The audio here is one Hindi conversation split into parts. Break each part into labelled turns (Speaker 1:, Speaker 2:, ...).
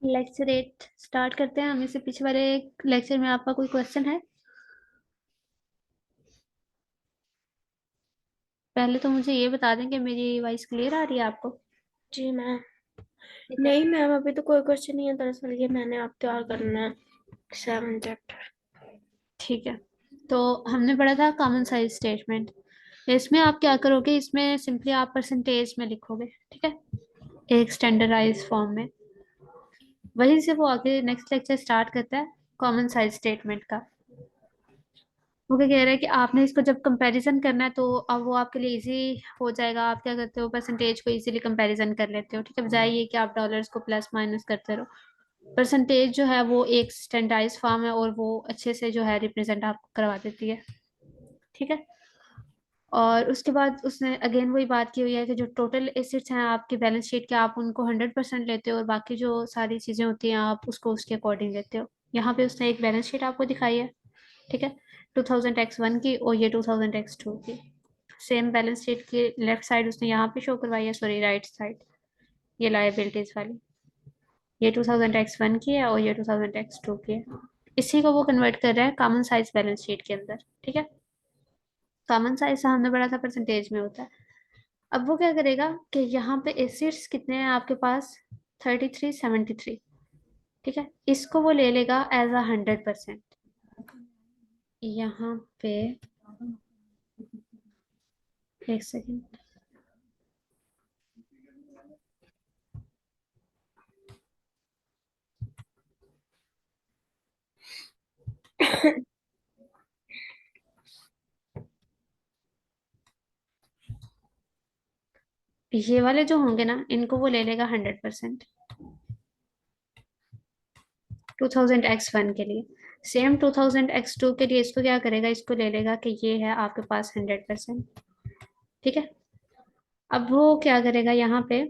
Speaker 1: लेक्चर 8 स्टार्ट करते हैं। हम इससे पीछे वाले लेक्चर में आपका कोई क्वेश्चन है? पहले तो मुझे ये बता दें कि मेरी वॉइस क्लियर आ रही है आपको?
Speaker 2: जी मैम।
Speaker 1: ठीक है।
Speaker 2: नहीं मैम, अभी तो कोई क्वेश्चन नहीं है। दरअसल ये मैंने आप तैयार करना है 7 चैप्टर।
Speaker 1: ठीक है। तो हमने पढ़ा था कॉमन साइज स्टेटमेंट। इसमें आप क्या करोगे, इसमें सिंपली आप परसेंटेज में लिखोगे। ठीक है, एक स्टैंडर्डाइज फॉर्म में। वहीं से वो आगे नेक्स्ट लेक्चर स्टार्ट करता है कॉमन साइज स्टेटमेंट का। वो क्या कह रहा है कि आपने इसको जब कंपैरिजन करना है तो अब वो आपके लिए इजी हो जाएगा। आप क्या करते हो, परसेंटेज को इजीली कंपैरिजन कर लेते हो। ठीक है, बजाय ये कि आप डॉलर्स को प्लस माइनस करते रहो। परसेंटेज जो है वो एक स्टैंडर्डाइज फॉर्म है और वो अच्छे से जो है रिप्रेजेंट आपको करवा देती है। ठीक है। और उसके बाद उसने अगेन वही बात की हुई है कि जो टोटल एसेट्स हैं आपके बैलेंस शीट के, आप उनको 100% लेते हो और बाकी जो सारी चीजें होती हैं आप उसको उसके अकॉर्डिंग लेते हो। यहाँ पे उसने एक बैलेंस शीट आपको दिखाई है। ठीक है, 2000 x1 की और ये 2000 x2 की। सेम बैलेंस शीट की लेफ्ट साइड उसने यहाँ पे शो करवाई है, सॉरी राइट साइड, ये लायबिलिटीज वाली। ये 2000 x1 की है और ये 2000 x2 की है। इसी को वो कन्वर्ट कर रहा है कॉमन साइज बैलेंस शीट के अंदर। ठीक है, कॉमन साइज हमने पढ़ा था परसेंटेज में होता है। अब वो क्या करेगा कि यहाँ पे एसिड्स कितने हैं आपके पास, 33, 73। ठीक है, इसको वो ले लेगा एज अ 100%। यहाँ पे एक सेकेंड। ये वाले जो होंगे ना इनको वो ले लेगा 100%। 2000 x1 के लिए। सेम 2000 x2 के लिए इसको क्या करेगा, इसको ले लेगा कि ये है आपके पास 100%। ठीक है, अब वो क्या करेगा यहाँ पे,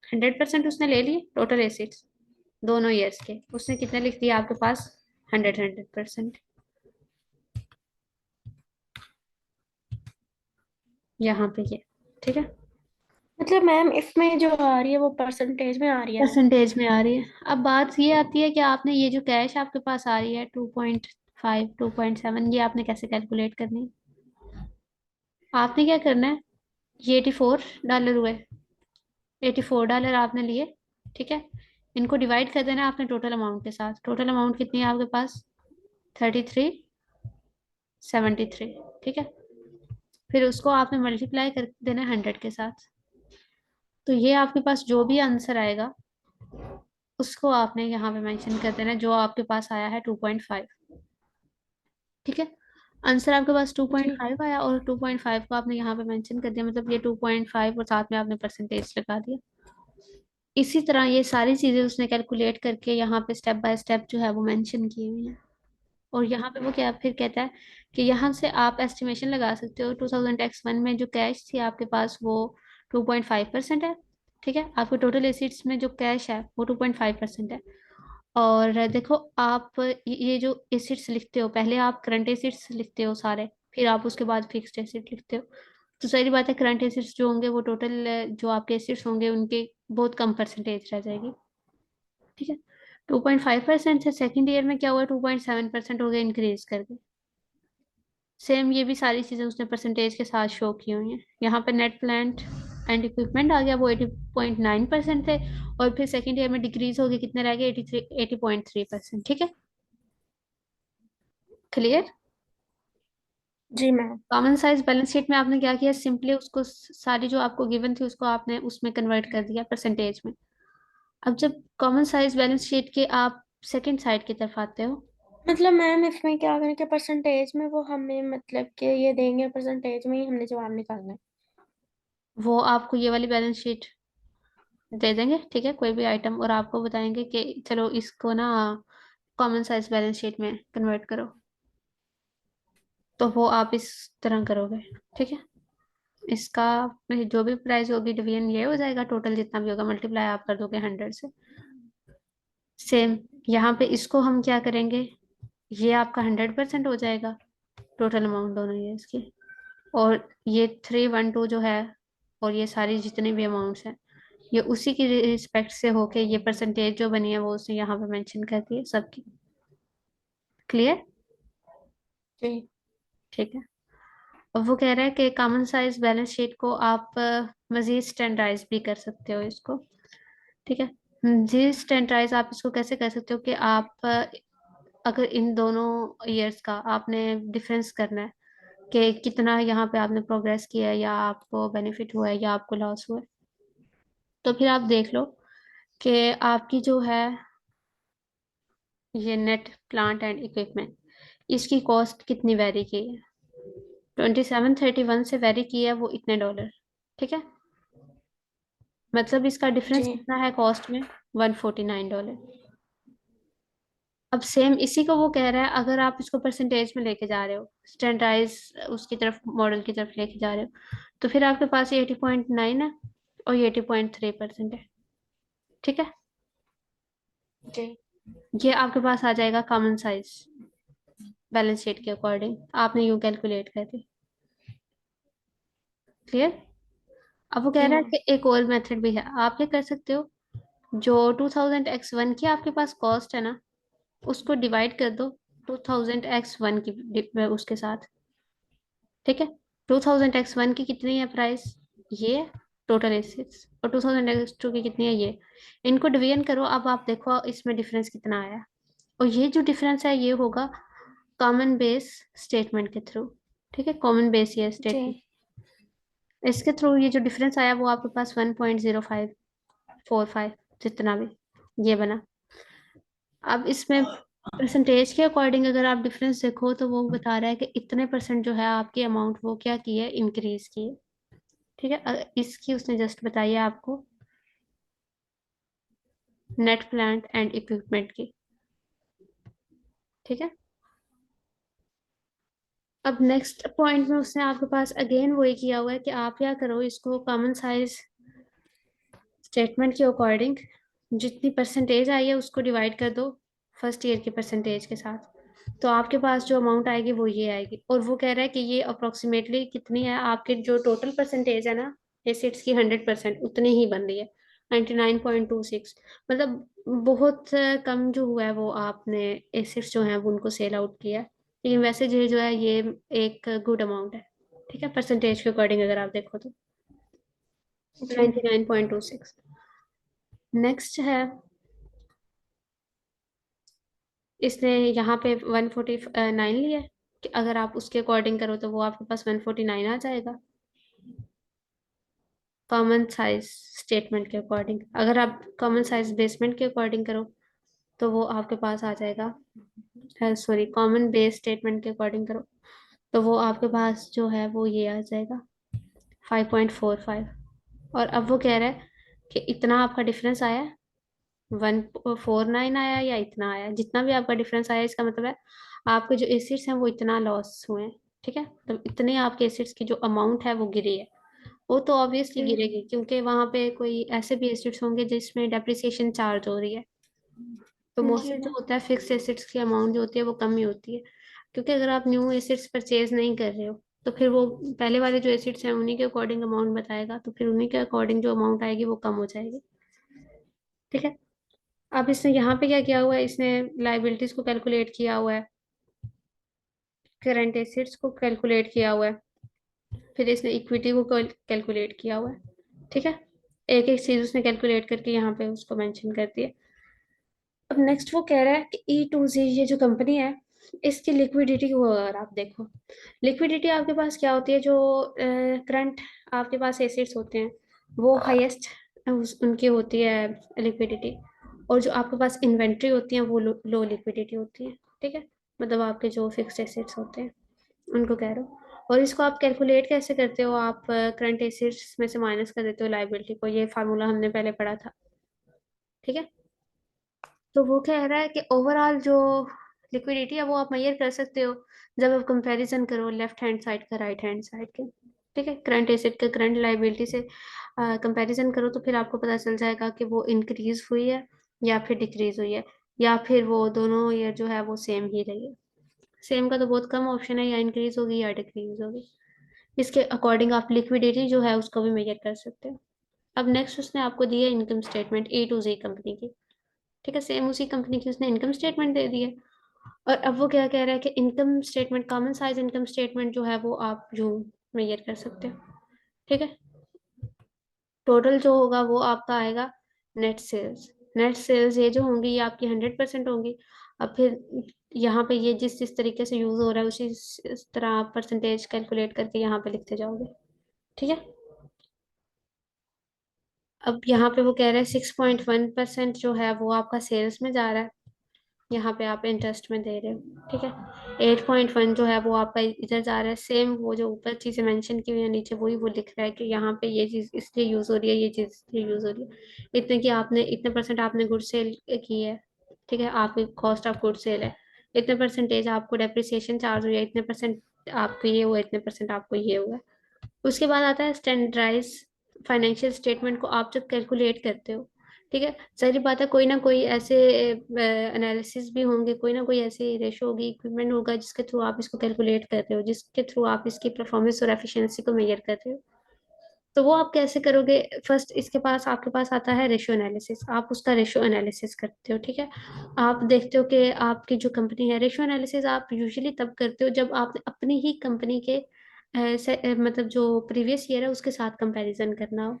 Speaker 1: 100% उसने ले लिए टोटल एसिड्स दोनों ईयर्स के। उसने कितने लिख दिया आपके पास, 100%। यहाँ पे ये। ठीक है,
Speaker 2: मतलब मैम इसमें जो आ रही है वो परसेंटेज में आ रही है।
Speaker 1: परसेंटेज में आ रही है। अब बात ये आती है कि आपने ये जो कैश आपके पास आ रही है 2.5 2.7, ये आपने कैसे कैलकुलेट करनी है? आपने क्या करना है, ये $84 हुए, $84 आपने लिए। ठीक है, इनको डिवाइड कर देना आपने टोटल अमाउंट के साथ। टोटल अमाउंट कितनी है आपके पास, 33, 73। ठीक है, फिर उसको आपने मल्टीप्लाई कर देना 100 के साथ। तो ये आपके पास जो भी आंसर आएगा उसको आपने यहाँ पे मेंशन कर देना, जो आपके पास आया है 2.5। ठीक है, आंसर आपके पास
Speaker 2: जी
Speaker 1: 2.5 आया और 2.5 को आपने यहाँ पे मेंशन कर दिया, मतलब ये 2.5 और साथ में आपने परसेंटेज लगा दिया। इसी तरह ये सारी चीजें उसने कैलकुलेट करके यहाँ पे स्टेप बाय स्टेप जो है वो मेंशन की हुई है। और यहाँ पे वो क्या फिर कहता है कि यहाँ से आप एस्टिमेशन लगा सकते हो 2000 x1 में जो कैश थी आपके पास वो 2.5% है। ठीक है, आपके टोटल एसिड्स में जो कैश है वो 2.5% है। और देखो आप ये जो एसिड्स लिखते हो, पहले आप करंट एसिड्स लिखते हो सारे, फिर आप उसके बाद फिक्स्ड एसिड लिखते हो। तो सारी बात है, करंट एसिड्स जो होंगे वो टोटल जो आपके एसिड्स होंगे उनके बहुत कम परसेंटेज रह जाएगी। ठीक है, 2.5% से सेकेंड ईयर में क्या हुआ, 2.7% हो गया इंक्रीज करके। सेम ये भी सारी चीजें उसने परसेंटेज के साथ शो की हुई हैं। यहाँ पे नेट प्लांट एंड इक्विपमेंट आ गया, वो 80.9% थे। और फिर सेकेंड ईयर में डिक्रीज हो गए, कितने रह गए, 80.3%। ठीक है, क्लियर?
Speaker 2: जी ma'am.
Speaker 1: Common size balance sheet में आपने क्या किया, सिंपली उसको सारी जो आपको गिवन थी उसको आपने उसमें कन्वर्ट कर दिया परसेंटेज में। अब जब कॉमन साइज बैलेंस शीट के आप सेकंड साइड की तरफ आते हो,
Speaker 2: मतलब मैम इसमें क्या करें कि परसेंटेज में वो हमें मतलब कि ये देंगे, परसेंटेज में ही हमने जवाब निकालना है।
Speaker 1: वो आपको ये वाली बैलेंस शीट दे देंगे। ठीक है, कोई भी आइटम, और आपको बताएंगे कि चलो इसको ना कॉमन साइज बैलेंस शीट में कन्वर्ट करो। तो वो आप इस तरह करोगे। ठीक है, इसका जो भी प्राइस होगी डिवीजन ये हो जाएगा, टोटल जितना भी होगा मल्टीप्लाई आप कर दोगे 100 से। सेम यहाँ पे इसको हम क्या करेंगे, ये आपका 100% हो जाएगा टोटल अमाउंट दोनों ये इसकी। और ये 312 जो है और ये सारी जितने भी अमाउंट्स हैं ये उसी की रिस्पेक्ट से होके ये परसेंटेज जो बनी है वो उसने यहाँ पे मेंशन कर दी है सबकी। क्लियर?
Speaker 2: जी
Speaker 1: ठीक है। अब वो कह रहा है कि कॉमन साइज बैलेंस शीट को आप मजीद स्टैंडर्डाइज भी कर सकते हो इसको। ठीक है। जी स्टैंडर्डाइज आप इसको कैसे कर सकते हो कि आप अगर इन दोनों ईयर्स का आपने डिफरेंस करना है कि कितना यहाँ पे आपने प्रोग्रेस किया है या आपको बेनिफिट हुआ है या आपको लॉस हुआ है, तो फिर आप देख लो कि आपकी जो है ये नेट प्लांट एंड इक्विपमेंट इसकी कॉस्ट कितनी वेरी की है। 2731 से वेरी की है वो इतने डॉलर। ठीक है। मतलब इसका डिफरेंस
Speaker 2: जी
Speaker 1: कितना है कॉस्ट में, $149। अब सेम इसी को वो कह रहा है अगर आप इसको परसेंटेज में लेके जा रहे हो, स्टैंडर्डाइज उसकी तरफ मॉडल की तरफ लेके जा रहे हो, तो फिर आपके पास ये 80.9 है और ये 80.3% है। ठीक है।
Speaker 2: जी
Speaker 1: ये आपके पास आ जाएगा कॉमन साइज बैलेंस शीट के अकॉर्डिंग, आपने यूं कैलकुलेट कर दी। क्लियर? अब वो कह
Speaker 2: जी
Speaker 1: रहा है
Speaker 2: मैम।
Speaker 1: कि एक और मेथड भी है, आप क्या कर सकते हो, जो 2000x1 की आपके पास कॉस्ट है ना, उसको डिवाइड कर दो 2000x1 की उसके साथ। ठीक है। 2000x1 की कितनी है प्राइस, ये टोटल एसेट्स, और 2000x2 की कितनी है ये, इनको डिवीजन करो। अब आप देखो इसमें डिफरेंस कितना आया, और ये जो डिफरेंस है ये होगा कॉमन बेस स्टेटमेंट के थ्रू। ठीक है, कॉमन बेस ये
Speaker 2: जी
Speaker 1: स्टेटमेंट, इसके थ्रू ये जो डिफरेंस आया वो आपके पास 1.0545 जितना भी ये बना। अब इसमें परसेंटेज के अकॉर्डिंग अगर आप डिफरेंस देखो तो वो बता रहा है कि इतने परसेंट जो है आपकी अमाउंट वो क्या की है, इंक्रीज की है। ठीक है। इसकी उसने जस्ट बताई है आपको नेट प्लांट एंड इक्विपमेंट की। ठीक है। अब नेक्स्ट पॉइंट में उसने आपके पास अगेन वही किया हुआ है कि आप क्या करो, इसको कॉमन साइज स्टेटमेंट के अकॉर्डिंग जितनी परसेंटेज आई है उसको डिवाइड कर दो फर्स्ट ईयर की परसेंटेज के साथ, तो आपके पास जो अमाउंट आएगी वो ये आएगी। और वो कह रहा है कि ये अप्रोक्सीमेटली कितनी है, आपके जो टोटल परसेंटेज है ना एसिड्स की 100% उतनी ही बन रही है, 99.26। मतलब बहुत कम जो हुआ है वो आपने एसिड्स जो हैं वो उनको सेल आउट किया है, लेकिन वैसे जो है ये एक गुड अमाउंट है। ठीक है, परसेंटेज के अकॉर्डिंग अगर आप देखो तो
Speaker 2: जी
Speaker 1: 99.26। नेक्स्ट है, इसने यहाँ पे 149 लिया है कि अगर आप उसके अकॉर्डिंग करो तो वो आपके पास 149 आ जाएगा कॉमन साइज स्टेटमेंट के अकॉर्डिंग। अगर आप कॉमन साइज बेसमेंट के अकॉर्डिंग करो तो वो आपके पास आ जाएगा, सॉरी कॉमन बेस स्टेटमेंट के अकॉर्डिंग करो तो वो आपके पास जो है वो ये आ जाएगा 5.45। और अब वो कह रहा है कि इतना आपका डिफरेंस आया, 149 आया या इतना आया, जितना भी आपका डिफरेंस आया इसका मतलब है आपके जो एसिड्स हैं वो इतना लॉस हुए हैं। ठीक है, तो इतने आपके एसिड्स की जो अमाउंट है वो गिरी है। वो तो ऑब्वियसली
Speaker 2: जी
Speaker 1: गिरेगी क्योंकि वहां पे कोई ऐसे भी एसिड्स होंगे जिसमें डेप्रिसिएशन चार्ज हो रही है, तो
Speaker 2: जी
Speaker 1: मोस्टली जो
Speaker 2: मैम।
Speaker 1: होता है फिक्स एसिड्स की अमाउंट जो होती है वो कम ही होती है, क्योंकि अगर आप न्यू एसिड्स परचेज नहीं कर रहे हो तो फिर वो पहले वाले जो एसिड्स हैं उन्हीं के अकॉर्डिंग अमाउंट बताएगा, तो फिर उन्हीं के अकॉर्डिंग जो अमाउंट आएगी वो कम हो जाएगी। ठीक है। अब इसने यहाँ पे क्या किया हुआ है, इसने लाइबिलिटीज को कैलकुलेट किया हुआ है, करंट एसेट्स को कैलकुलेट किया हुआ है, फिर इसने इक्विटी को कैलकुलेट किया हुआ है। ठीक है, एक एक चीज उसने कैलकुलेट करके यहाँ पे उसको मेंशन कर दिया। अब नेक्स्ट वो कह रहा है कि E2Z ये जो कंपनी है इसकी लिक्विडिटी को अगर आप देखो, लिक्विडिटी आपके पास क्या होती है, जो करंट आपके पास एसेट्स होते हैं वो हाईएस्ट उनकी होती है लिक्विडिटी, और जो आपके पास इन्वेंट्री होती है वो लो लिक्विडिटी होती है। ठीक है, मतलब आपके जो फिक्स्ड एसेट्स होते हैं उनको कह रहे हो। और इसको आप कैलकुलेट कैसे करते हो, आप करंट एसेट्स में से माइनस कर देते हो लाइबिलिटी को, ये फार्मूला हमने पहले पढ़ा था। ठीक है, तो वो कह रहा है कि ओवरऑल जो लिक्विडिटी है वो आप मेजर कर सकते हो जब आप कंपैरिजन करो लेफ्ट हैंड साइड का राइट हैंड साइड के। ठीक है, करंट एसेट का करंट लाइबिलिटी से कंपैरिजन करो तो फिर आपको पता चल जाएगा कि वो इंक्रीज हुई है या फिर डिक्रीज हुई है, या फिर वो दोनों ईयर जो है वो सेम ही रही है। सेम का तो बहुत कम ऑप्शन है, या इंक्रीज होगी या डिक्रीज होगी। इसके अकॉर्डिंग आप लिक्विडिटी जो है उसको भी मेजर कर सकते हो। अब नेक्स्ट उसने आपको दिया income statement A to Z company की, ठीक है, सेम उसी कंपनी की उसने इनकम स्टेटमेंट दे दी है। और अब वो क्या कह रहा है कि income statement, common size income statement जो है वो आप यूं मेजर कर सकते हो, ठीक है। टोटल जो होगा वो आपका आएगा नेट सेल्स। नेट सेल्स ये जो होंगी ये आपकी 100% होंगी। अब फिर यहाँ पे ये जिस जिस तरीके से यूज हो रहा है उसी इस तरह आप परसेंटेज कैलकुलेट करके यहाँ पे लिखते जाओगे, ठीक है। अब यहाँ पे वो कह रहे हैं 6.1% जो है वो आपका सेल्स में जा रहा है, यहाँ पे आप इंटरेस्ट में दे रहे हो, ठीक है। 8.1 जो है वो आपका इधर जा रहा है, सेम वो जो ऊपर चीजें मेंशन की हुई है नीचे वही वो लिख रहा है कि यहाँ पे ये चीज इसलिए यूज हो रही है, ये चीज इसलिए यूज हो रही है। इतने की आपने, इतने परसेंट आपने गुड सेल की है, ठीक है, आपकी कॉस्ट ऑफ गुड सेल है, इतने परसेंटेज आपको डेप्रिसिएशन चार्ज हुआ है, इतने परसेंट आपको ये हुआ, इतने परसेंट आपको ये हुआ। उसके बाद आता है स्टैंडर्डाइज फाइनेंशियल स्टेटमेंट को आप जब कैलकुलेट करते हो, ठीक है, सारी बात है, कोई ना कोई ऐसे एनालिसिस भी होंगे, कोई ना कोई ऐसी रेशो होगी, इक्विपमेंट होगा जिसके थ्रू आप इसको कैलकुलेट कर रहे हो, जिसके थ्रू आप इसकी परफॉर्मेंस और एफिशिएंसी को मेजर कर रहे हो। तो वो आप कैसे करोगे? फर्स्ट इसके पास, आपके पास आता है रेशियो एनालिसिस, आप उसका रेशियो एनालिसिस करते हो, ठीक है। आप देखते हो कि आपकी जो कंपनी है, रेशियो एनालिसिस आप यूजुअली तब करते हो जब आपने अपनी ही कंपनी के मतलब जो प्रीवियस ईयर है उसके साथ कंपैरिजन करना हो।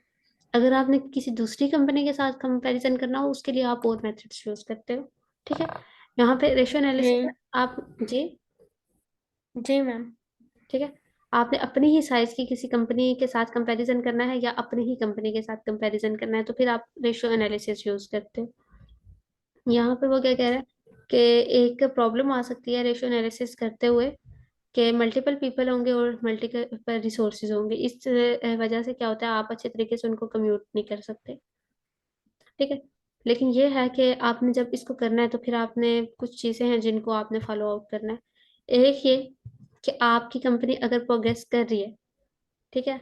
Speaker 1: अगर आपने किसी दूसरी कंपनी के साथ कंपैरिजन करना हो उसके लिए आप और मेथड्स यूज करते हो, ठीक है। यहाँ पे रेशियो
Speaker 2: जी।
Speaker 1: एनालिसिस आप जी,
Speaker 2: जी मैम।
Speaker 1: ठीक है, आपने अपनी ही साइज की किसी कंपनी के साथ कंपैरिजन करना है या अपनी ही कंपनी के साथ कंपैरिजन करना है तो फिर आप रेशियो एनालिसिस यूज करते हो। यहाँ पे वो क्या कह रहा है कि एक प्रॉब्लम आ सकती है रेशियो एनालिसिस करते हुए कि मल्टीपल पीपल होंगे और मल्टीपल रिसोर्सेज होंगे, इस वजह से क्या होता है आप अच्छे तरीके से उनको कम्यूट नहीं कर सकते, ठीक है। लेकिन ये है कि आपने जब इसको करना है तो फिर आपने कुछ चीज़ें हैं जिनको आपने फॉलो आउट करना है। एक ये कि आपकी कंपनी अगर प्रोग्रेस कर रही है, ठीक है,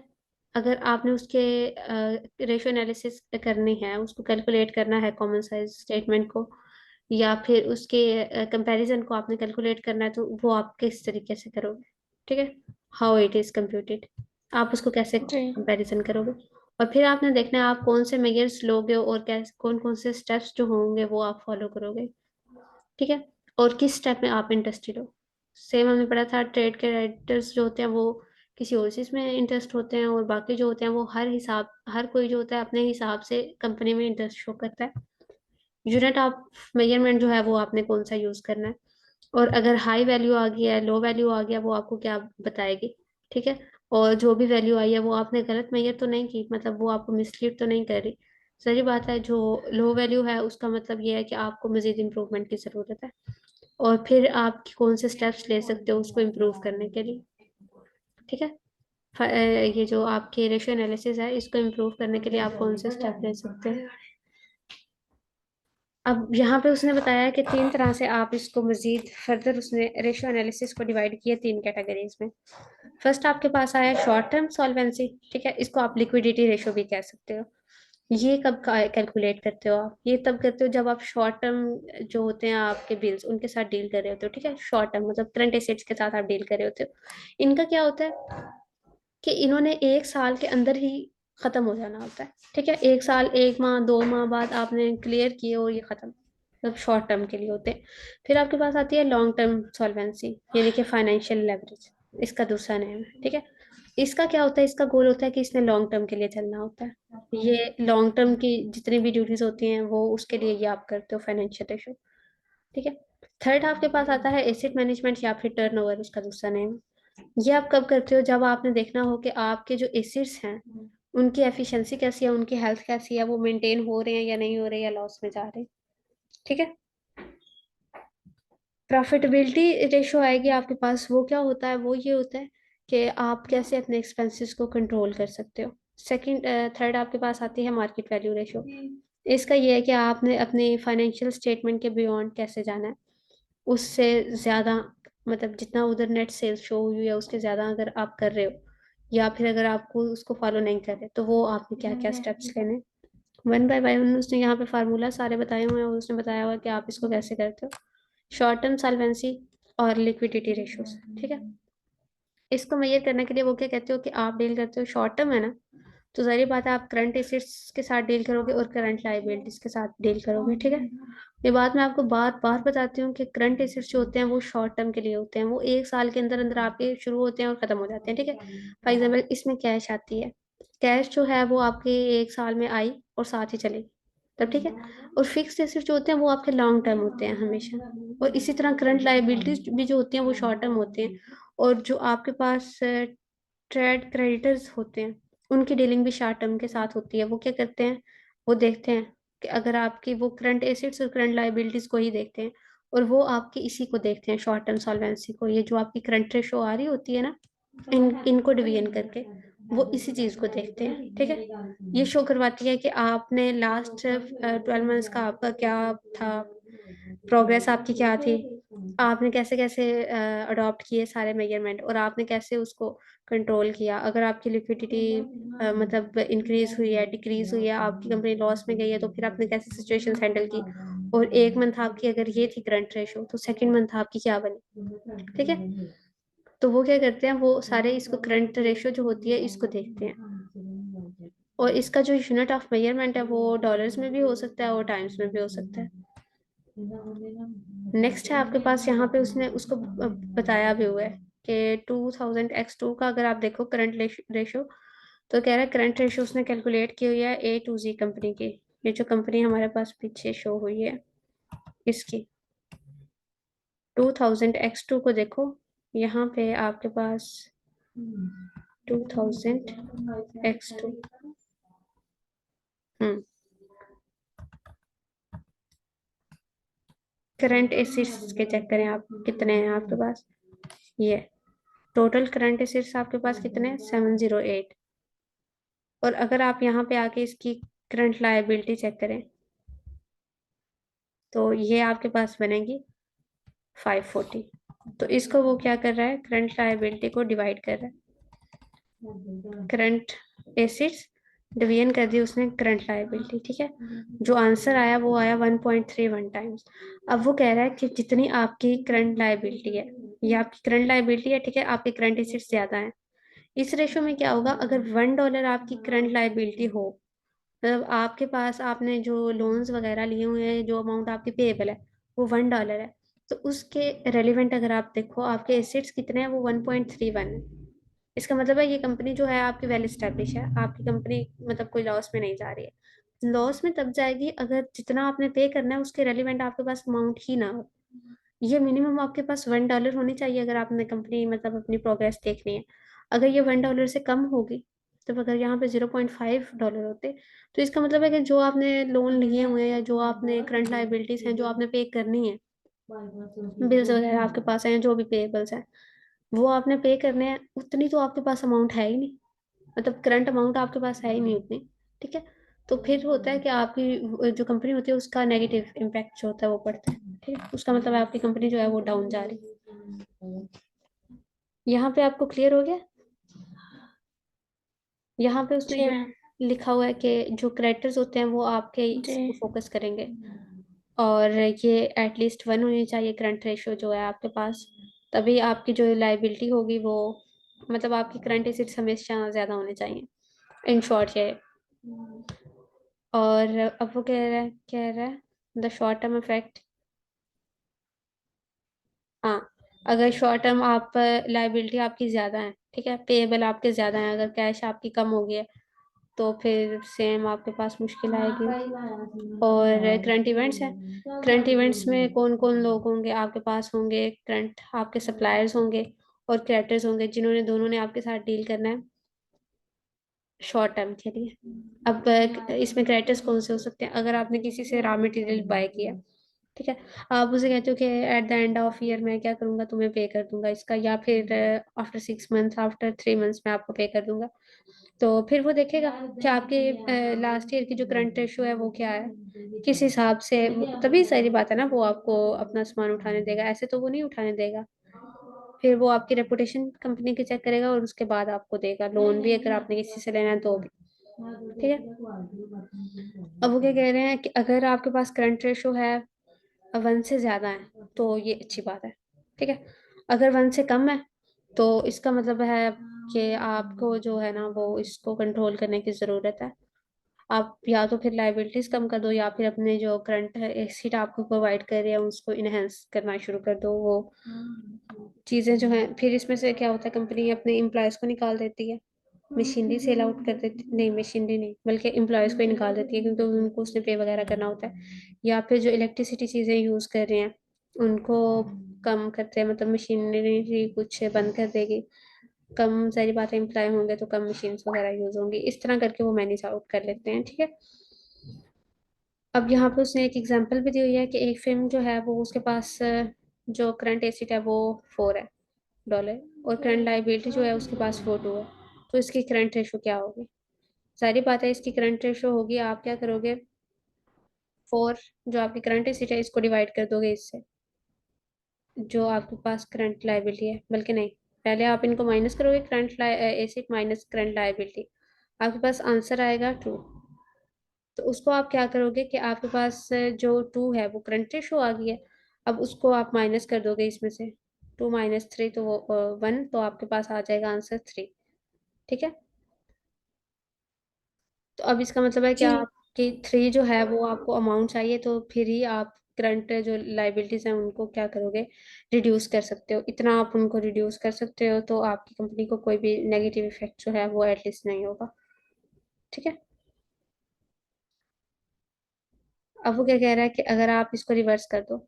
Speaker 1: अगर आपने उसके रेशियो एनालिसिस करनी है, उसको कैलकुलेट करना है कॉमन साइज स्टेटमेंट को, या फिर उसके कंपैरिजन को आपने कैलकुलेट करना है, तो वो आप किस तरीके से करोगे, ठीक है, हाउ इट इज कंप्यूटेड, आप उसको कैसे
Speaker 2: जी।
Speaker 1: कंपैरिजन करोगे। और फिर आपने देखना है आप कौन से मेजर्स लोगे और कैसे कौन कौन से स्टेप्स जो होंगे वो आप फॉलो करोगे, ठीक है, और किस स्टेप में आप इंटरेस्टेड हो। सेम हमने पढ़ा था ट्रेड के राइटर्स जो होते हैं वो किसी और चीज़ में इंटरेस्ट होते हैं, और बाकी जो होते हैं वो हर कोई जो होता है अपने हिसाब से कंपनी में इंटरेस्ट शो करता है। यूनिट ऑफ मेजरमेंट जो है वो आपने कौन सा यूज़ करना है, और अगर हाई वैल्यू आ गया है, लो वैल्यू आ गया, वो आपको क्या बताएगी, ठीक है। और जो भी वैल्यू आई है वो आपने गलत मेजर तो नहीं की, मतलब वो आपको मिसलीड तो नहीं कर रही। सही बात है, जो लो वैल्यू है उसका मतलब ये है कि आपको मजीद इम्प्रूवमेंट की ज़रूरत है, और फिर आप कौन से स्टेप्स ले सकते हो उसको इम्प्रूव करने के लिए, ठीक है। ये जो आपके रेशियो एनालिसिस है इसको इम्प्रूव करने के लिए आप कौन से स्टेप ले सकते हैं। अब यहाँ पे उसने बताया कि तीन तरह से आप इसको मजीद फर्दर, उसने रेशियो एनालिसिस को डिवाइड किया तीन कैटेगरीज में। फर्स्ट आपके पास आया शॉर्ट टर्म सॉल्वेंसी, ठीक है, इसको आप लिक्विडिटी रेशियो भी कह सकते हो। ये कब कैलकुलेट करते हो आप? ये तब करते हो जब आप शॉर्ट टर्म जो होते हैं आपके बिल्स उनके साथ डील कर रहे होते हो, ठीक है, शॉर्ट टर्म मतलब करंट एसेट्स के साथ आप डील कर रहे होते हो। इनका क्या होता है कि इन्होंने एक साल के अंदर ही खत्म हो जाना होता है, ठीक है, एक साल, एक माह, 2 माह बाद आपने क्लियर किए और ये खत्म, मतलब शॉर्ट टर्म के लिए होते हैं। फिर आपके पास आती है लॉन्ग टर्म सॉल्वेंसी, ये देखिए फाइनेंशियल लेवरेज, इसका दूसरा नेम है, ठीक है। इसका क्या होता है, इसका गोल होता है कि इसने लॉन्ग टर्म के लिए चलना होता है, ये लॉन्ग टर्म की जितनी भी ड्यूटीज होती हैं वो उसके लिए ये आप करते हो फाइनेंशियल रेशो, ठीक है। थर्ड आपके पास आता है एसेट मैनेजमेंट या फिर टर्नओवर, उसका दूसरा नेम। ये आप कब करते हो? जब आपने देखना हो कि आपके जो एसिड्स हैं उनकी एफिशिएंसी कैसी है, उनकी हेल्थ कैसी है, वो मेंटेन हो रहे हैं या नहीं हो रहे, या लॉस में जा रहे हैं, ठीक है। प्रॉफिटेबिलिटी रेशो आएगी आपके पास, वो क्या होता है, वो ये होता है कि आप कैसे अपने एक्सपेंसेस को कंट्रोल कर सकते हो। सेकंड, थर्ड आपके पास आती है मार्केट वैल्यू रेशो। इसका ये है कि आपने अपने फाइनेंशियल स्टेटमेंट के बियॉन्ड कैसे जाना है, उससे ज़्यादा, मतलब जितना उधर नेट सेल्स शो हुई है उसके ज़्यादा अगर आप कर रहे हो, या फिर अगर आपको उसको फॉलो नहीं कर रहे तो वो आपने क्या क्या स्टेप्स लेने। वन बाय वन उसने यहाँ पे फार्मूला सारे बताए हुए हैं और उसने बताया हुआ है कि आप इसको कैसे करते हो। शॉर्ट टर्म सॉल्वेंसी और लिक्विडिटी रेशियोज, ठीक है। इसको मेजर करने के लिए वो क्या कहते हो कि आप डील करते हो शॉर्ट टर्म है ना, तो सारी बात है, आप करंट एसेट्स के साथ डील करोगे और करंट लाइबिलिटीज के साथ डील करोगे, ठीक है। ये बात मैं आपको बार बार बताती हूँ कि करंट एसेट्स जो होते हैं वो शॉर्ट टर्म के लिए होते हैं, वो एक साल के अंदर अंदर आपके शुरू होते हैं और खत्म हो जाते हैं, ठीक है। फॉर एग्जाम्पल इसमें कैश आती है, कैश जो है वो आपके एक साल में आई और साथ ही चली, तब ठीक है। और फिक्स्ड एसेट्स जो होते हैं वो आपके लॉन्ग टर्म होते हैं हमेशा। और इसी तरह करंट लाइबिलिटीज भी जो होती हैं वो शॉर्ट टर्म होते हैं। और जो आपके पास ट्रेड क्रेडिटर्स होते हैं उनकी डीलिंग भी शॉर्ट टर्म के साथ होती है। वो क्या करते हैं, वो देखते हैं कि अगर आपकी वो करंट एसेट्स और करंट लाइबिलिटीज को ही देखते हैं, और वो आपके इसी को देखते हैं शॉर्ट टर्म सॉल्वेंसी को। ये जो आपकी करंट रेशो आ रही होती है ना, इनको डिवीजन करके वो इसी चीज को देखते हैं, ठीक है। ये शो करवाती है कि आपने लास्ट 12 मंथ्स का आपका क्या था, प्रोग्रेस आपकी क्या थी, आपने कैसे कैसे अडॉप्ट किए सारे मेजरमेंट, और आपने कैसे उसको कंट्रोल किया। अगर आपकी लिक्विडिटी मतलब इंक्रीज हुई है, डिक्रीज हुई है, आपकी कंपनी लॉस में गई है, तो फिर आपने कैसे सिचुएशन हैंडल की। और एक मंथ आपकी अगर ये थी करंट रेशो, तो सेकंड मंथ आपकी क्या बनी, ठीक है। तो वो क्या करते हैं, वो सारे इसको करंट रेशो जो होती है इसको देखते हैं। और इसका जो यूनिट ऑफ मेजरमेंट है वो डॉलर्स में भी हो सकता है और टाइम्स में भी हो सकता है। नेक्स्ट है आपके पास यहाँ पे उसने उसको बताया भी हुआ है कि 2000x2 का अगर आप देखो करंट रेशो, तो कह रहा है करंट रेशो उसने कैलकुलेट की हुई है A2Z कंपनी की। ये जो कंपनी हमारे पास पीछे शो हुई है इसकी 2000x2 को देखो, यहाँ पे आपके पास 2000x2। हम्म करंट एसेट्स के चेक करें आप, कितने हैं आपके पास। ये टोटल करंट एसेट्स आपके पास कितने हैं, 708। और अगर आप यहाँ पे आके इसकी करंट लायबिलिटी चेक करें, तो ये आपके पास बनेगी 540। तो इसको वो क्या कर रहा है, करंट लायबिलिटी को डिवाइड कर रहा है, करंट एसेट्स डिवीजन कर दी उसने करंट लायबिलिटी, ठीक है। जो आंसर आया वो आया 1.31 टाइम्स। अब वो कह रहा है कि जितनी आपकी करंट लायबिलिटी है, ये आपकी करंट लायबिलिटी है, ठीक है, आपके करंट एसेट्स ज्यादा है। इस रेशो में क्या होगा, अगर $1 आपकी करंट लायबिलिटी हो, मतलब आपके पास आपने जो लोन्स वगैरह लिए हुए हैं, जो अमाउंट आपकी पेएबल है वो $1 है, तो उसके रेलिवेंट अगर आप देखो आपके एसेट्स कितने हैं, वो 1.31 है। इसका मतलब है ये कंपनी जो है आपकी वेल स्टैब्लिश है, आपकी कंपनी मतलब कोई लॉस में नहीं जा रही है। लॉस में तब जाएगी अगर जितना आपने पे करना है उसके रेलिवेंट आपके पास अमाउंट ही ना हो। ये मिनिमम आपके पास $1 होनी चाहिए अगर आपने कंपनी मतलब अपनी प्रोग्रेस देखनी है। अगर ये $1 से कम होगी, तो अगर यहाँ पे $0.5 होते, तो इसका मतलब है कि जो आपने लोन लिए हुए हैं या जो आपने करंट लाइबिलिटीज हैं जो आपने पे करनी है, बिल्स वगैरह आपके पास हैं, जो भी पेएबल्स हैं वो आपने पे करने हैं, उतनी तो आपके पास अमाउंट है ही नहीं, मतलब करंट अमाउंट आपके पास है ही नहीं उतनी, ठीक है। तो फिर होता है कि आपकी जो कंपनी होती है उसका नेगेटिव इम्पैक्ट जो होता है वो पड़ता है, ठीक है। उसका मतलब है आपकी कंपनी जो है वो डाउन जा रही है। यहाँ पे आपको क्लियर हो गया। यहाँ पे उसने
Speaker 2: जी
Speaker 1: ये
Speaker 2: मैम।
Speaker 1: लिखा हुआ है कि जो क्रेडिटर्स होते हैं वो आपके
Speaker 2: जी।
Speaker 1: इसको फोकस करेंगे, और ये एटलीस्ट 1 होनी चाहिए करंट रेशियो जो है आपके पास, तभी आपकी जो लाइबिलिटी होगी वो मतलब आपकी करंट एसेट्स हमेशा ज़्यादा होने चाहिए, इन शॉर्ट ये। और अब वो कह रहा है द शॉर्ट टर्म इफेक्ट। हाँ, अगर शॉर्ट टर्म आप लाइबिलिटी आपकी ज़्यादा है, ठीक है, पेएबल आपके ज़्यादा है, अगर कैश आपकी कम हो गई है, तो फिर सेम आपके पास मुश्किल आएगी। और करंट इवेंट्स है, करंट इवेंट्स में कौन कौन लोग होंगे आपके पास, होंगे करंट आपके सप्लायर्स होंगे और क्रेडिटर्स होंगे, जिन्होंने दोनों ने आपके साथ डील करना है शॉर्ट टर्म के लिए। अब इसमें क्रेडिटर्स कौन से हो सकते हैं, अगर आपने किसी से रॉ मटेरियल बाय किया, ठीक है, आप उसे कहते हो कि at the end of year मैं क्या करूंगा, तुम्हें पे कर दूंगा इसका, या फिर आफ्टर 6 मंथ्स, आफ्टर 3 मंथ्स मैं आपको पे कर दूंगा। तो फिर वो देखेगा कि आपके लास्ट ईयर की जो करंट रेशो है वो क्या है, किस हिसाब से तभी सही बात है ना, वो आपको अपना सामान उठाने देगा, ऐसे तो वो नहीं उठाने देगा। फिर वो आपकी रेपुटेशन कंपनी की चेक करेगा और उसके बाद आपको देगा लोन भी, अगर आपने किसी से लेना है तो भी, ठीक है। अब वो क्या कह रहे हैं कि अगर आपके पास करंट रेशो है 1 से ज्यादा है तो ये अच्छी बात है, ठीक है। अगर 1 से कम है तो इसका मतलब है कि आपको जो है ना वो इसको कंट्रोल करने की ज़रूरत है। आप या तो फिर लाइबिलिटीज कम कर दो, या फिर अपने जो करंट एसेट आपको प्रोवाइड कर रहे हैं उसको इनहेंस करना शुरू कर दो। वो चीज़ें जो हैं, फिर इसमें से क्या होता है, कंपनी अपने एम्प्लॉयज़ को निकाल देती है, मशीनरी सेल आउट कर देती, नहीं मशीनरी नहीं बल्कि एम्प्लॉयज़ को ही निकाल देती है, क्योंकि उनको उसने पे वगैरह करना होता है। या फिर जो इलेक्ट्रिसिटी चीज़ें यूज़ कर रहे हैं उनको कम करते हैं, मतलब मशीनरी कुछ बंद कर देगी। कम, सारी बातें, एम्प्लॉय होंगे तो कम मशीन वगैरह यूज होंगी, इस तरह करके वो मैनेज आउट कर लेते हैं। ठीक है। अब यहाँ पे उसने एक एग्जांपल भी दी हुई है कि एक फिल्म जो है वो उसके पास जो करंट एसिड है वो 4 है डॉलर, और करंट लाइबिलिटी जो है उसके पास वो 2 है। तो इसकी करंट रेशो क्या होगी? सारी बात है, इसकी करंट रेशो होगी, आप क्या करोगे, 4 जो आपकी करंट एसिड है इसको डिवाइड कर दोगे इससे, जो आपके पास करंट लाइबिलिटी है। बल्कि नहीं, पहले आप इनको माइनस करोगे, current acid minus current liability, आपके पास आंसर आएगा 2। तो उसको आप क्या करोगे कि आपके पास जो 2 है वो करंट रेशो आ गई है, अब उसको आप माइनस कर दोगे इसमें से, 2 - 3 तो वो 1, तो आपके पास आ जाएगा आंसर 3। ठीक है। तो अब इसका मतलब है कि
Speaker 2: जी
Speaker 1: आपकी 3 जो है वो आपको अमाउंट चाहिए, तो फिर ही आप करंट जो लाइबिलिटीज हैं उनको क्या करोगे, रिड्यूस कर सकते हो। इतना आप उनको रिड्यूस कर सकते हो तो आपकी कंपनी को कोई भी नेगेटिव इफेक्ट जो है वो एटलीस्ट नहीं होगा। ठीक है। अब वो क्या कह रहा है कि अगर आप इसको रिवर्स कर दो,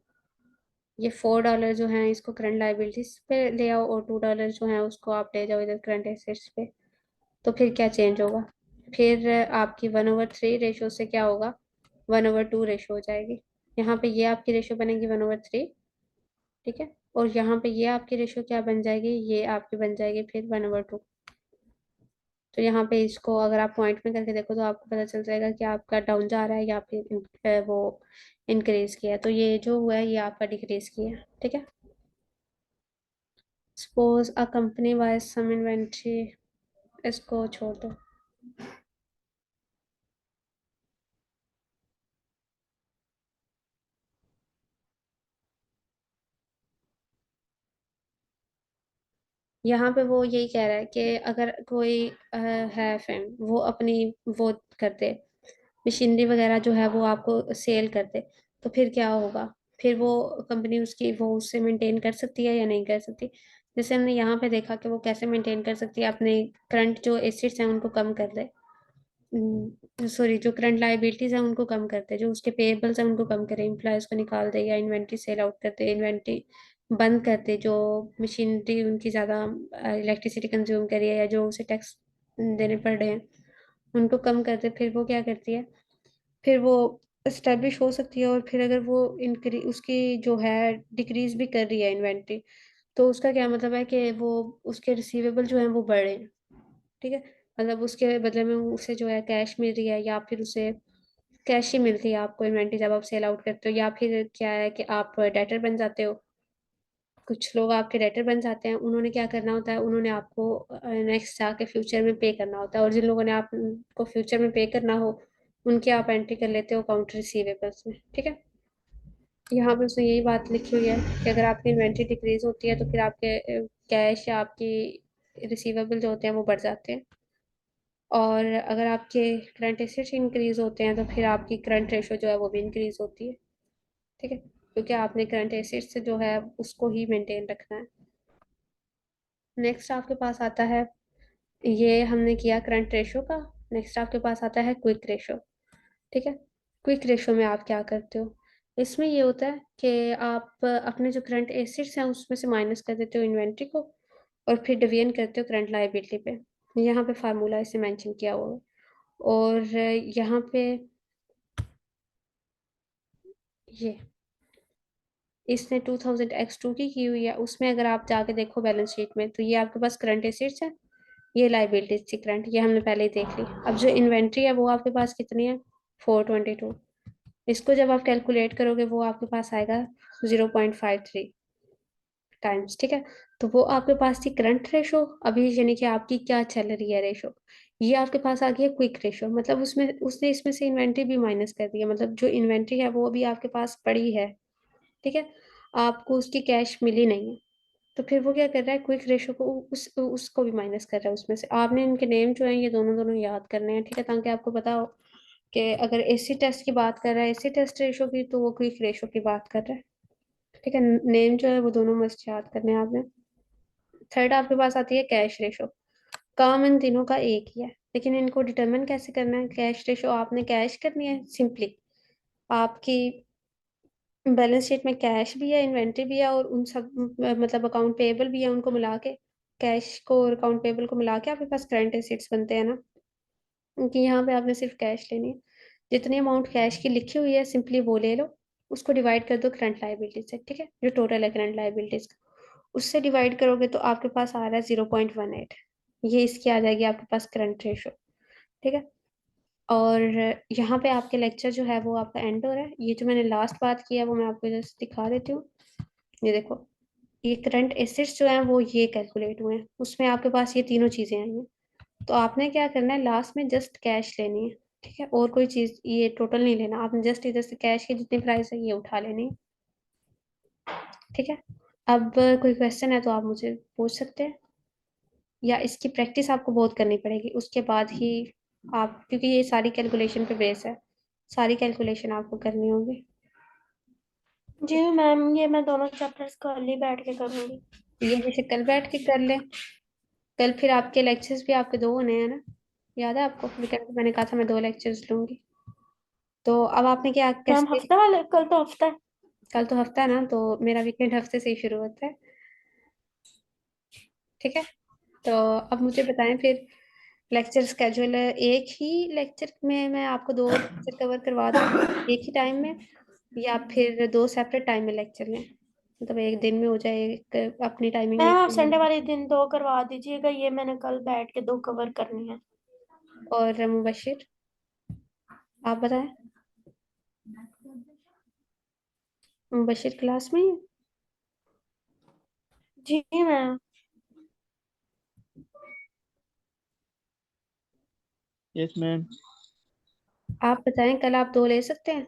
Speaker 1: ये $4 जो है इसको करंट लाइबिलिटीज पे ले आओ, और $2 जो है उसको आप ले जाओ इधर करंट एसेट्स पे, तो फिर क्या चेंज होगा? फिर आपकी 1/3 रेशो से क्या होगा, 1/2 रेशो हो जाएगी। यहाँ पे ये आपकी रेशो बनेगी 1/3। ठीक है। और यहाँ पे ये आपकी रेशो क्या बन जाएगी, ये आपकी बन जाएगी फिर 1/2। तो यहाँ पे इसको अगर आप पॉइंट में करके देखो तो आपको पता चल जाएगा कि आपका डाउन जा रहा है या फिर वो इंक्रीज किया है। तो ये जो हुआ है ये आपका डिक्रीज किया है। ठीक है। Suppose a company buy some inventory, इसको छोड़ दो। यहाँ पे वो यही कह रहा है कि अगर कोई है फर्म, वो अपनी वो करते, मशीनरी वगैरह जो है वो आपको सेल करते, तो फिर क्या होगा? फिर वो कंपनी उसकी वो उससे मेंटेन कर सकती है या नहीं कर सकती? जैसे हमने यहाँ पे देखा कि वो कैसे मेंटेन कर सकती है, अपने करंट जो एसेट्स हैं उनको कम कर दे, सॉरी जो करंट लाइबिलिटीज हैं उनको कम करते, जो उसके पेएबल्स हैं उनको कम करे, एम्प्लॉयज को निकाल दे, या इन्वेंट्री सेल आउट करते, इन्वेंट्री बंद करते, जो मशीनरी उनकी ज़्यादा इलेक्ट्रिसिटी कंज्यूम करी है या जो उसे टैक्स देने पड़ रहे हैं उनको कम करते। फिर वो क्या करती है, फिर वो इस्टेब्लिश हो सकती है, और फिर अगर वो इंक्री उसकी जो है डिक्रीज भी कर रही है इन्वेंट्री, तो उसका क्या मतलब है कि वो उसके रिसीवेबल जो है वो बढ़ रहे हैं। ठीक है। मतलब उसके बदले में उसे जो है कैश मिल रही है, या फिर उसे कैश ही मिलती है आपको इन्वेंट्री जब आप सेल आउट करते हो, या फिर क्या है कि आप डेटर बन जाते हो। कुछ लोग आपके डेटर बन जाते हैं, उन्होंने क्या करना होता है, उन्होंने आपको नेक्स्ट जाके फ्यूचर में पे करना होता है, और जिन लोगों ने आपको फ्यूचर में पे करना हो उनकी आप एंट्री कर लेते हो अकाउंट रिसीवेबल्स में। ठीक है। यहाँ पे उसने यही बात लिखी हुई है कि अगर आपकी इन्वेंट्री डिक्रीज होती है तो फिर आपके कैश या आपकी रिसीवेबल जो होते हैं वो बढ़ जाते हैं, और अगर आपके करंट एसेट्स इंक्रीज होते हैं तो फिर आपकी करंट रेशो जो है वो भी इंक्रीज होती है। ठीक है, क्योंकि आपने करंट एसेट्स जो है उसको ही मेंटेन रखना है। नेक्स्ट आपके पास आता है, ये हमने किया करंट रेशो का। नेक्स्ट आपके पास आता है क्विक रेशो। ठीक है। क्विक रेशो में आप क्या करते हो, इसमें ये होता है कि आप अपने जो करंट एसेट्स हैं उसमें से माइनस कर देते हो इन्वेंट्री को, और फिर डिवीजन करते हो करंट लाइबिलिटी पे। यहाँ पे फार्मूला इसे मेंशन किया हुआ है, और यहाँ पे ये इसने 2000 x2 की हुई है, उसमें अगर आप जाके देखो बैलेंस शीट में, तो ये आपके पास करंट एसेट्स है, ये लाइबिलिटीज थी करंट, ये हमने पहले ही देख ली। अब जो इन्वेंट्री है वो आपके पास कितनी है, 422। इसको जब आप कैलकुलेट करोगे वो आपके पास आएगा 0.53 टाइम्स। ठीक है। तो वो आपके पास थी करंट रेशो अभी, यानी कि आपकी क्या चल रही है रेशो। ये आपके पास आ गई है क्विक रेशो, मतलब उसमें उसने इसमें से इन्वेंट्री भी माइनस कर दी है, मतलब जो इन्वेंट्री है वो अभी आपके पास पड़ी है। ठीक है। आपको उसकी कैश मिली नहीं है, तो फिर वो क्या कर रहा है, क्विक रेशो को उसको भी माइनस कर रहा है उसमें से। आपने इनके नेम जो है ये दोनों दोनों याद करने हैं, ठीक है, ताकि आपको पता हो कि अगर एसी टेस्ट की बात कर रहा है, एसी टेस्ट रेशो की, तो वो क्विक रेशो की बात कर रहा है। ठीक है, नेम जो है वो दोनों मस्त याद करने हैं आपने। थर्ड आपके पास आती है कैश रेशो। काम इन तीनों का एक ही है, लेकिन इनको डिटरमिन कैसे करना है। कैश रेशो आपने कैश करनी है सिंपली। आपकी बैलेंस शीट में कैश भी है, इन्वेंट्री भी है, और उन सब मतलब अकाउंट पेएबल भी है, उनको मिला के, कैश को और अकाउंट पेएबल को मिला के आपके पास करंट एसेट्स बनते हैं ना। कि यहाँ पे आपने सिर्फ कैश लेनी है। जितनी अमाउंट कैश की लिखी हुई है सिंपली वो ले लो, उसको डिवाइड कर दो करंट लाइबिलिटी से। ठीक है, जो टोटल है करंट लाइबिलिटीज का, उससे डिवाइड करोगे तो आपके पास आ रहा है 0.18। ये इसकी आ जाएगी आपके पास करंट रेशो। ठीक है, और यहाँ पे आपके लेक्चर जो है वो आपका एंड हो रहा है। ये जो मैंने लास्ट बात की है वो मैं आपको जस्ट दिखा देती हूँ। ये देखो, ये करंट एसेट्स जो हैं वो ये कैलकुलेट हुए हैं, उसमें आपके पास ये तीनों चीजें आई हैं। तो आपने क्या करना है, लास्ट में जस्ट कैश लेनी है। ठीक है, और कोई चीज ये टोटल नहीं लेना आपने, जस्ट इधर से कैश की जितनी प्राइस है ये उठा लेनी है। ठीक है, अब कोई क्वेश्चन है तो आप मुझे पूछ सकते हैं, या इसकी प्रैक्टिस आपको बहुत करनी पड़ेगी उसके बाद ही आप, क्योंकि ये सारी कैलकुलेशन पे बेस है, सारी कैलकुलेशन आपको करनी होगी।
Speaker 2: जी मैम, ये मैं दोनों चैप्टर्स कल ही बैठ के करूंगी।
Speaker 1: ये जैसे कल बैठ के कर लें, कल फिर आपके लेक्चर्स भी आपके दो होने हैं ना, याद है आपको, लेकिन मैंने कहा था मैं दो लेक्चर्स लूंगी। तो अब आपने क्या
Speaker 2: मैम
Speaker 1: कैसे,
Speaker 2: हफ्ते वाले, कल तो हफ्ता है।
Speaker 1: कल तो हफ्ता है ना, तो मेरा वीकेंड हफ्ते से ही शुरू होता है। ठीक है, तो अब मुझे बताएं फिर, लेक्चर स्केड्यूल एक ही लेक्चर में मैं आपको दो लेक्चर कवर करवा दूँ एक ही टाइम में, या फिर दो सेपरेट टाइम में लेक्चर लें, मतलब एक दिन में हो जाए, एक अपनी टाइमिंग
Speaker 2: मैम
Speaker 1: एक
Speaker 2: आप
Speaker 1: दिन
Speaker 2: संडे
Speaker 1: में।
Speaker 2: वाले दिन दो करवा दीजिएगा, ये मैंने कल बैठ के दो कवर करनी है।
Speaker 1: और मुबशिर, आप बताएं, मुबशिर क्लास में ही है?
Speaker 2: जी मैम।
Speaker 3: Yes ma'am.
Speaker 1: आप बताएं, कल आप दो ले सकते हैं?